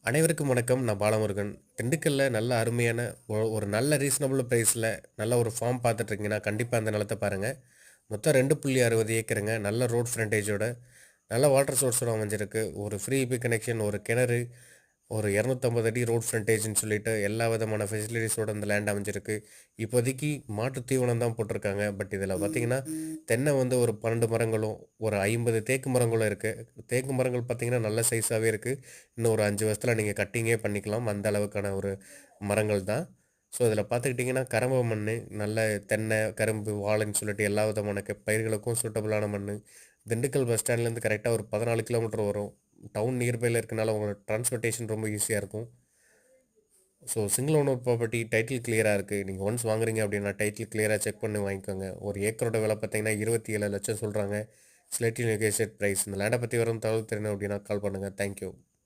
அனைவருக்கும் வணக்கம். நான் பாலமுருகன். திண்டுக்கல்ல நல்ல அருமையான ஒரு நல்ல ரீசனபிள் பிரைஸ்ல நல்ல ஒரு ஃபார்ம் பார்த்துட்ருக்கீங்கன்னா, கண்டிப்பா அந்த நிலத்த பாருங்க. மொத்தம் 2.60 ஏக்கருங்க. நல்ல ரோட் ஃப்ரண்டேஜோட, நல்ல வாட்டர் சோர்ஸோட அமைஞ்சிருக்கு. ஒரு ஃப்ரீ இபி கனெக்ஷன், ஒரு கிணறு, ஒரு 250 அடி ரோட் ஃப்ரண்டேஜ்ன்னு சொல்லிட்டு எல்லா விதமான ஃபெசிலிட்டிஸோட இந்த லேண்ட் அமைஞ்சிருக்கு. இப்போதைக்கு மாட்டு தீவனம் தான் போட்டிருக்காங்க. பட் இதில் பார்த்தீங்கன்னா, தென்னை வந்து ஒரு 12 மரங்களும், ஒரு 50 தேக்கு மரங்களும் இருக்குது. தேக்கு மரங்கள் பார்த்தீங்கன்னா நல்ல சைஸாகவே இருக்குது. இன்னும் ஒரு 5 வருஷத்தில் நீங்கள் கட்டிங்கே பண்ணிக்கலாம். அந்த அளவுக்கான ஒரு மரங்கள் தான். ஸோ இதில் பார்த்துக்கிட்டிங்கன்னா கரம்ப மண், நல்ல தென்னை, கரும்பு, வாழைன்னு சொல்லிட்டு எல்லா விதமான பயிர்களுக்கும் சூட்டபுளான மண். திண்டுக்கல் பஸ் ஸ்டாண்ட்லேருந்து கரெக்டாக ஒரு 14 கிலோமீட்டர் வரும். டவுன் நியர்பையில் இருக்கனால உங்களுக்கு டிரான்ஸ்போர்ட்டேஷன் ரொம்ப ஈஸியாக இருக்கும். So single owner property title கிளியராக இருக்குது. நீங்கள் ஒன்ஸ் வாங்குறீங்க அப்படின்னா டைட்டில் கிளியராக செக் பண்ணி வாங்கிக்கோங்க. ஒரு ஏக்கரோட விலை பார்த்தீங்கன்னா 27 லட்சம் சொல்கிறாங்க. Slightly negotiate price. இந்த லேண்டை பற்றி வரும் தகவல் தெரியணும் அப்படின்னா கால் பண்ணுங்கள். தேங்க்யூ.